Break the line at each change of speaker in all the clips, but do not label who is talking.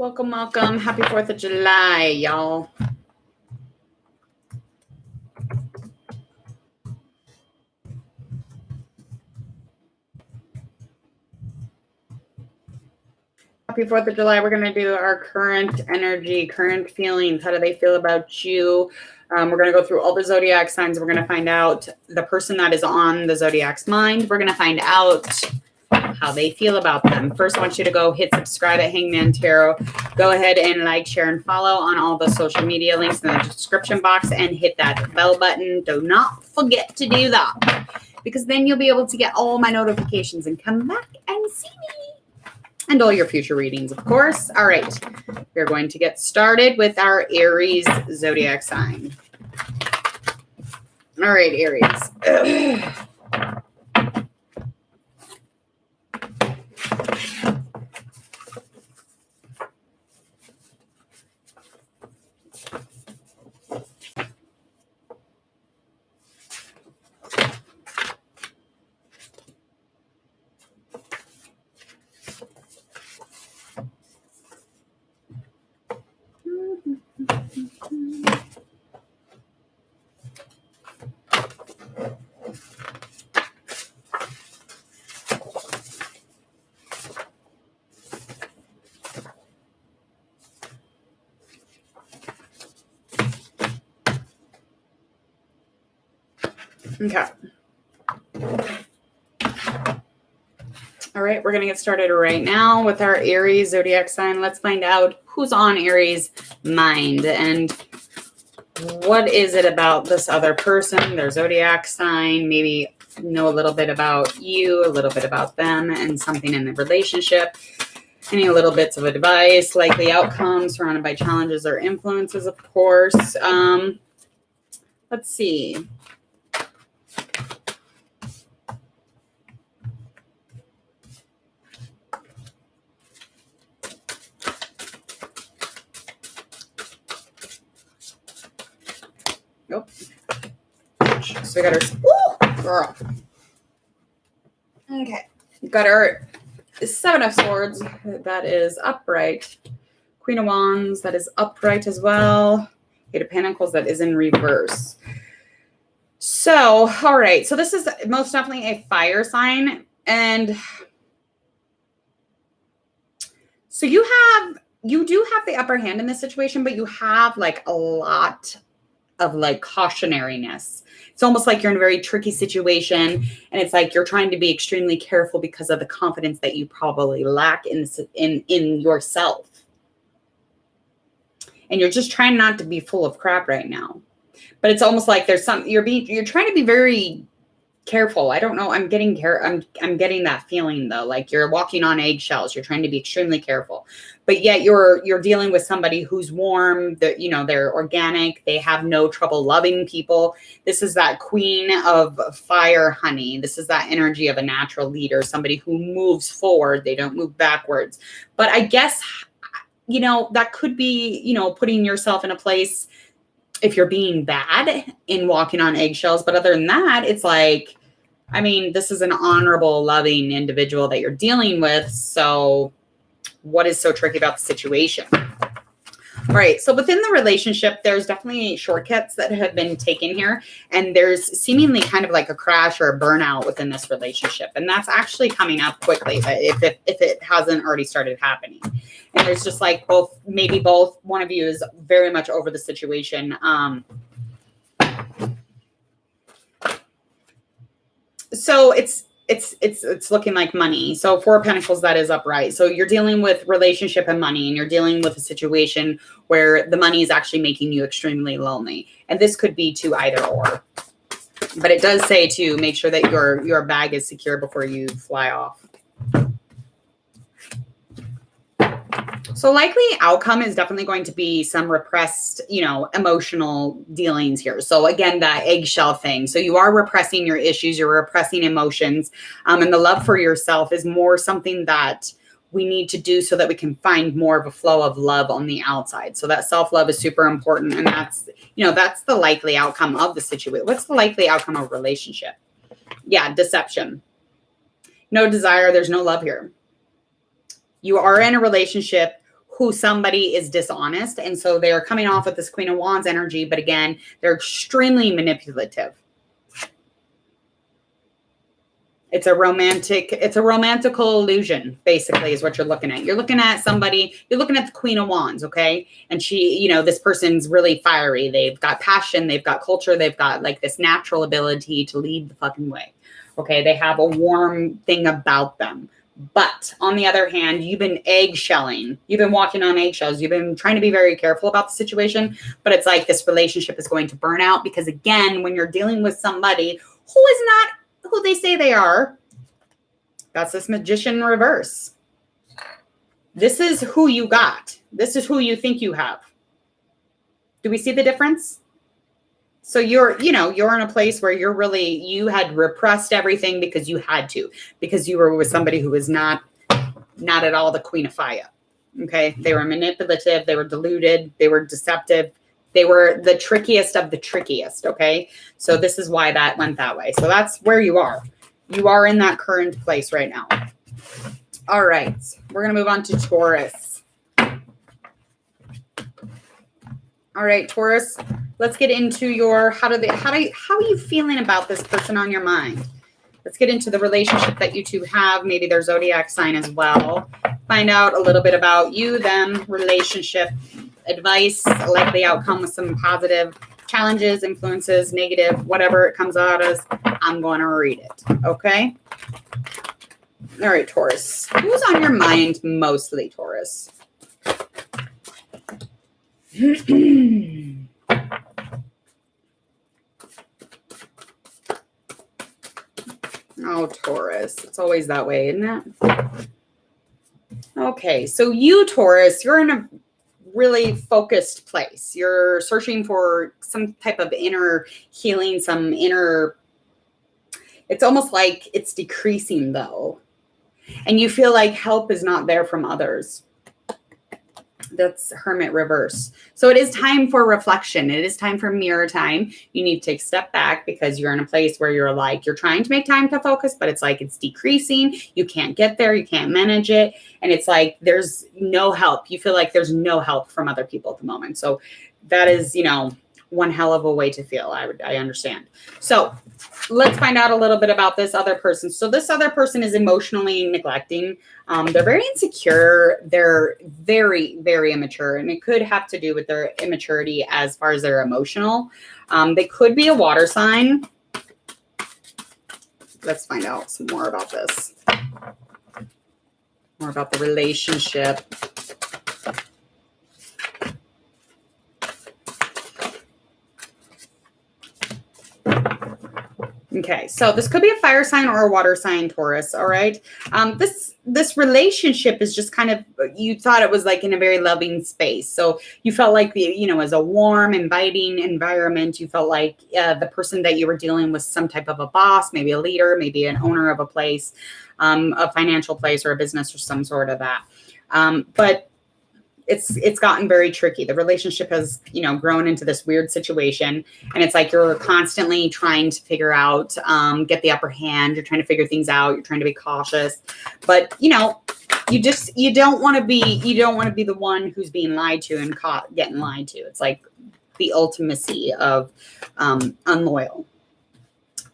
Welcome, welcome. Happy 4th of July, y'all. Happy 4th of July. We're going to do our current energy, current feelings. How do they feel about you? We're going to go through all the zodiac signs. We're going to find out the person that is on the zodiac's mind. We're going to find out how they feel about them. First, I want you to go hit subscribe at Hangman Tarot. Go ahead and like, share, and follow on all the social media links in the description box and hit that bell button. Do not forget to do that because then you'll be able to get all my notifications and come back and see me and all your future readings, of course. All right, we're going to get started with our Aries zodiac sign. All right, Aries. Okay. All right, we're going to get started right now with our Aries zodiac sign. Let's find out who's on Aries' mind and what is it about this other person, their zodiac sign, maybe know a little bit about you, a little bit about them, and something in the relationship. Any little bits of advice, likely outcomes, surrounded by challenges or influences, of course. Let's see. Nope. So we got our, girl. Okay. Got our 7 of Swords. That is upright. Queen of Wands. That is upright as well. 8 of Pentacles. That is in reverse. So, all right. So this is most definitely a fire sign. And so you do have the upper hand in this situation, but you have like a lot of like cautionariness. It's almost like you're in a very tricky situation and it's like you're trying to be extremely careful because of the confidence that you probably lack in yourself. And you're just trying not to be full of crap right now. But it's almost like there's you're trying to be very careful. I don't know. I'm getting that feeling though, like you're walking on eggshells. You're trying to be extremely careful, but yet you're dealing with somebody who's warm. They're organic. They have no trouble loving people. This is that Queen of Fire, honey. This is that energy of a natural leader, somebody who moves forward. They don't move backwards. But I guess, that could be, putting yourself in a place if you're being bad in walking on eggshells. But other than that, it's like, this is an honorable, loving individual that you're dealing with. So what is so tricky about the situation? All right. So within the relationship, there's definitely shortcuts that have been taken here. And there's seemingly kind of like a crash or a burnout within this relationship. And that's actually coming up quickly, but if it hasn't already started happening. And there's just like both one of you is very much over the situation. So it's looking like money. So 4 of Pentacles, that is upright. So you're dealing with relationship and money, and you're dealing with a situation where the money is actually making you extremely lonely. And this could be to either or. But it does say to make sure that your bag is secure before you fly off. So likely outcome is definitely going to be some repressed, emotional dealings here. So again, that eggshell thing. So you are repressing your issues, you're repressing emotions. And the love for yourself is more something that we need to do so that we can find more of a flow of love on the outside. So that self-love is super important. And that's the likely outcome of the situation. What's the likely outcome of a relationship? Yeah, deception. No desire. There's no love here. You are in a relationship who somebody is dishonest. And so they're coming off with this Queen of Wands energy. But again, they're extremely manipulative. It's a romantical illusion, basically, is what you're looking at. You're looking at somebody, you're looking at the Queen of Wands, okay? And she, you know, this person's really fiery. They've got passion, they've got culture, they've got like this natural ability to lead the fucking way. Okay, they have a warm thing about them. But on the other hand, you've been eggshelling. You've been walking on eggshells. You've been trying to be very careful about the situation. But it's like this relationship is going to burn out because, again, when you're dealing with somebody who is not who they say they are, that's this Magician in reverse. This is who you got. This is who you think you have. Do we see the difference? So you're in a place where you had repressed everything because you had to, because you were with somebody who was not at all the Queen of Fire. Okay. They were manipulative. They were deluded. They were deceptive. They were the trickiest of the trickiest. Okay. So this is why that went that way. So that's where you are. You are in that current place right now. All right. We're going to move on to Taurus. All right, Taurus, let's get into your, how are you feeling about this person on your mind? Let's get into the relationship that you two have, maybe their zodiac sign as well. Find out a little bit about you, them, relationship, advice, likely outcome with some positive challenges, influences, negative, whatever it comes out as, I'm going to read it, okay? All right, Taurus. Who's on your mind mostly, Taurus? Oh, Taurus. It's always that way, isn't it? Okay, so you, Taurus, you're in a really focused place. You're searching for some type of inner healing, it's almost like it's decreasing though. And you feel like help is not there from others. That's Hermit reverse. So it is time for reflection. It is time for mirror time. You need to take a step back because you're in a place where you're trying to make time to focus, but it's like it's decreasing. You can't get there. You can't manage it. And it's like there's no help. You feel like there's no help from other people at the moment. So that is, one hell of a way to feel. I understand. So let's find out a little bit about this other person. So this other person is emotionally neglecting. They're very insecure. They're very, very immature. And it could have to do with their immaturity as far as their emotional. They could be a water sign. Let's find out some more about this. More about the relationship. Okay, so this could be a fire sign or a water sign, Taurus, all right? This relationship is just kind of, you thought it was like in a very loving space. So you felt like, as a warm, inviting environment, you felt like the person that you were dealing with some type of a boss, maybe a leader, maybe an owner of a place, a financial place or a business or some sort of that. But it's gotten very tricky. The relationship has, grown into this weird situation. And it's like you're constantly trying to figure out, get the upper hand. You're trying to figure things out. You're trying to be cautious. But, you don't want to be the one who's being lied to and caught getting lied to. It's like the ultimacy of unloyal.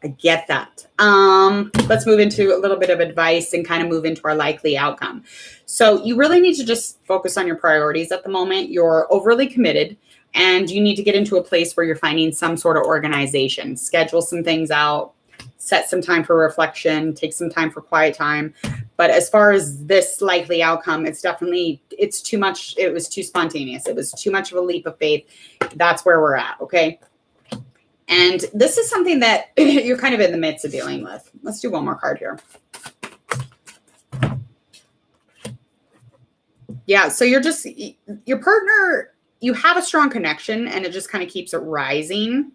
I get that. Let's move into a little bit of advice and kind of move into our likely outcome. So you really need to just focus on your priorities at the moment. You're overly committed and you need to get into a place where you're finding some sort of organization, schedule some things out, set some time for reflection, take some time for quiet time. But as far as this likely outcome, it's too much. It was too spontaneous. It was too much of a leap of faith. That's where we're at. Okay. And this is something that you're kind of in the midst of dealing with. Let's do one more card here. Yeah, so your partner, you have a strong connection and it just kind of keeps it rising.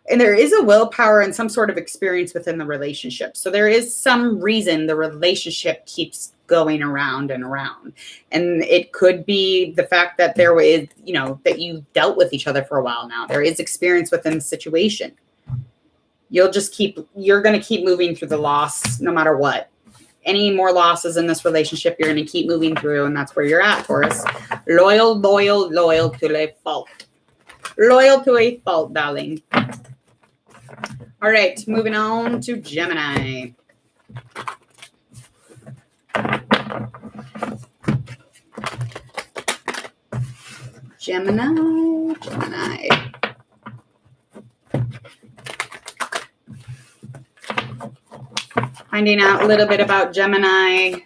And there is a willpower and some sort of experience within the relationship. So there is some reason the relationship keeps going around and around. And it could be the fact that there is, that you dealt with each other for a while now. There is experience within the situation. You're going to keep moving through the loss no matter what. any more losses in this relationship. You're going to keep moving through, and that's where you're at, Taurus. Loyal, loyal, loyal to a fault. Loyal to a fault, darling. All right, moving on to Gemini. Gemini. Finding out a little bit about Gemini,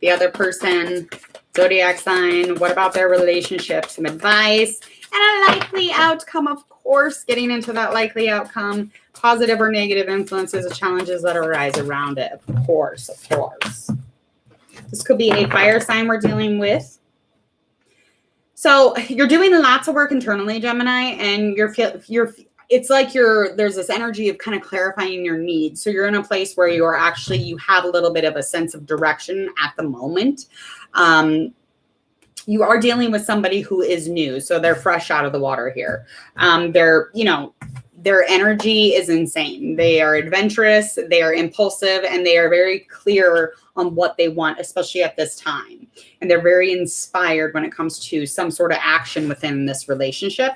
the other person, zodiac sign. What about their relationship? Some advice and a likely outcome, of course. Getting into that likely outcome, positive or negative influences and challenges that arise around it. Of course, of course. This could be a fire sign we're dealing with. So you're doing lots of work internally, Gemini, and it's like there's this energy of kind of clarifying your needs. So you're in a place where you have a little bit of a sense of direction at the moment. You are dealing with somebody who is new. So they're fresh out of the water here. Their energy is insane. They are adventurous, they are impulsive, and they are very clear on what they want, especially at this time. And they're very inspired when it comes to some sort of action within this relationship.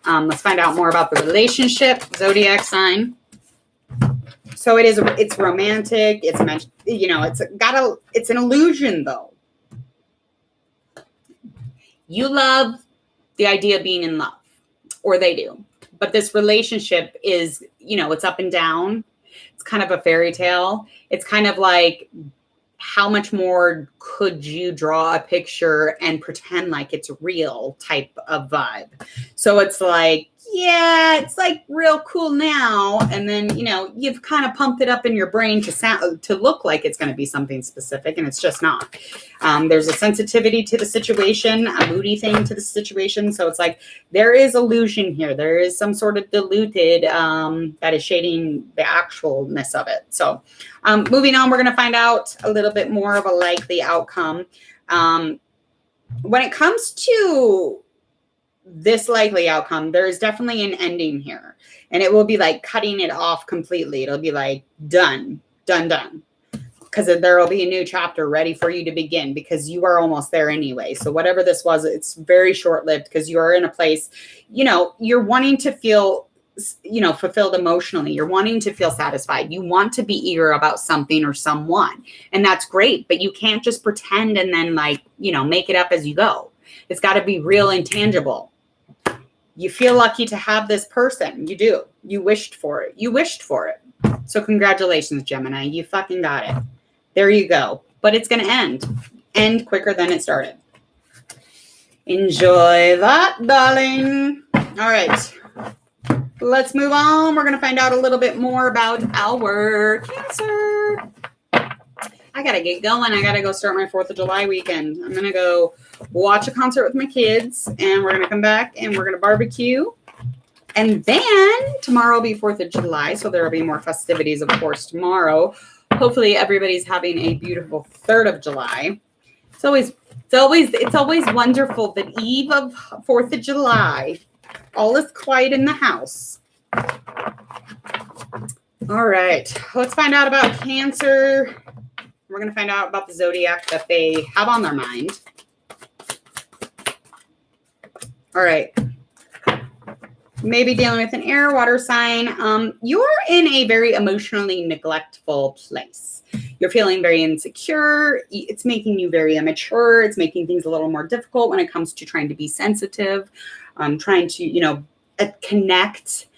Let's find out more about the relationship. Zodiac sign. So it's romantic. It's an illusion though. You love the idea of being in love, or they do. But this relationship is, it's up and down. It's kind of a fairy tale. It's kind of like, how much more could you draw a picture and pretend like it's real type of vibe? So it's like, yeah, it's like real cool now. And then, you've kind of pumped it up in your brain to look like it's going to be something specific, and it's just not. There's a sensitivity to the situation, a moody thing to the situation. So it's like, there is illusion here. There is some sort of diluted that is shading the actualness of it. So moving on, we're going to find out a little bit more of a likely outcome. When it comes to this likely outcome, there is definitely an ending here, and it will be like cutting it off completely. It'll be like done, because there will be a new chapter ready for you to begin, because you are almost there anyway. So whatever this was, it's very short-lived, because you are in a place, you're wanting to feel, fulfilled emotionally. You're wanting to feel satisfied. You want to be eager about something or someone, and that's great, but you can't just pretend and then make it up as you go. It's got to be real and tangible. You feel lucky to have this person. You do. You wished for it. So congratulations, Gemini. You fucking got it. There you go. But it's going to end quicker than it started. Enjoy that, darling. All right. Let's move on. We're going to find out a little bit more about our Cancer. I got to get going. I got to go start my 4th of July weekend. I'm going to go watch a concert with my kids, and we're going to come back and we're going to barbecue. And then tomorrow will be 4th of July, so there will be more festivities, of course, tomorrow. Hopefully everybody's having a beautiful 3rd of July. It's always wonderful the eve of 4th of July. All is quiet in the house. All right, let's find out about Cancer. We're going to find out about the zodiac that they have on their mind. All right. Maybe dealing with an air, water sign. You're in a very emotionally neglectful place. You're feeling very insecure. It's making you very immature. It's making things a little more difficult when it comes to trying to be sensitive, trying to, connect.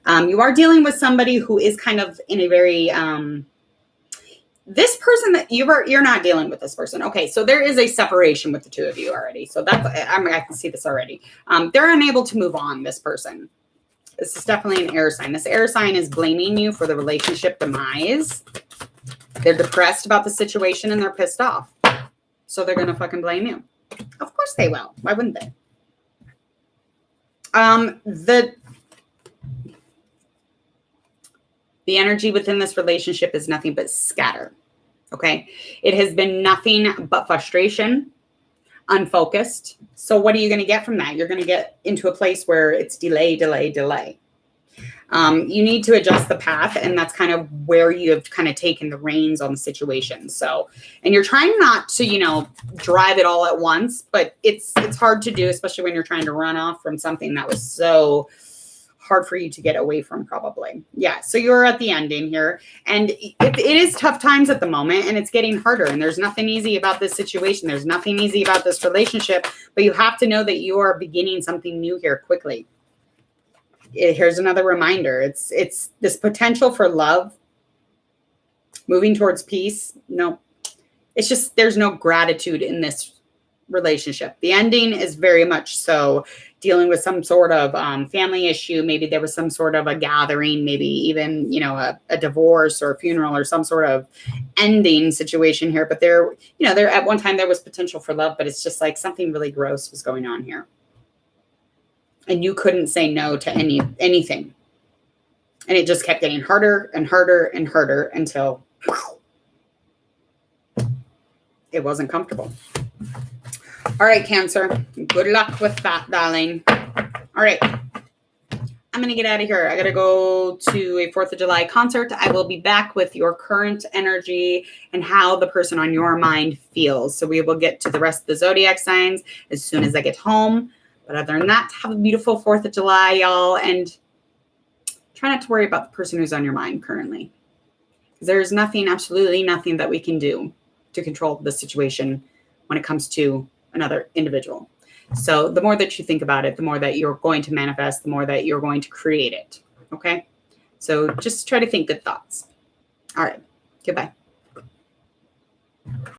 You are dealing with somebody who is kind of in a very... this person that you're not dealing with this person. Okay, so there is a separation with the two of you already. So I can see this already. They're unable to move on, this person. This is definitely an air sign. This air sign is blaming you for the relationship demise. They're depressed about the situation and they're pissed off. So they're going to fucking blame you. Of course they will. Why wouldn't they? The energy within this relationship is nothing but scatter. Okay. It has been nothing but frustration, unfocused. So what are you going to get from that? You're going to get into a place where it's delay. You need to adjust the path, and that's kind of where you have kind of taken the reins on the situation. So, and you're trying not to, drive it all at once, but it's hard to do, especially when you're trying to run off from something that was so hard for you to get away from, probably. Yeah. So you're at the ending here, and it is tough times at the moment, and it's getting harder, and there's nothing easy about this situation. There's nothing easy about this relationship, but you have to know that you are beginning something new here quickly. Here's another reminder. It's this potential for love, moving towards peace. No, it's just, there's no gratitude in this relationship. The ending is very much so dealing with some sort of family issue. Maybe there was some sort of a gathering, maybe even, a divorce or a funeral or some sort of ending situation here. But there at one time there was potential for love, but it's just like something really gross was going on here. And you couldn't say no to anything. And it just kept getting harder and harder and harder until it wasn't comfortable. All right, Cancer. Good luck with that, darling. All right. I'm going to get out of here. I got to go to a 4th of July concert. I will be back with your current energy and how the person on your mind feels. So we will get to the rest of the Zodiac signs as soon as I get home. But other than that, have a beautiful 4th of July, y'all. And try not to worry about the person who's on your mind currently. There's nothing, absolutely nothing that we can do to control the situation when it comes to another individual. So the more that you think about it, the more that you're going to manifest, the more that you're going to create it. Okay? So just try to think good thoughts. All right. Goodbye.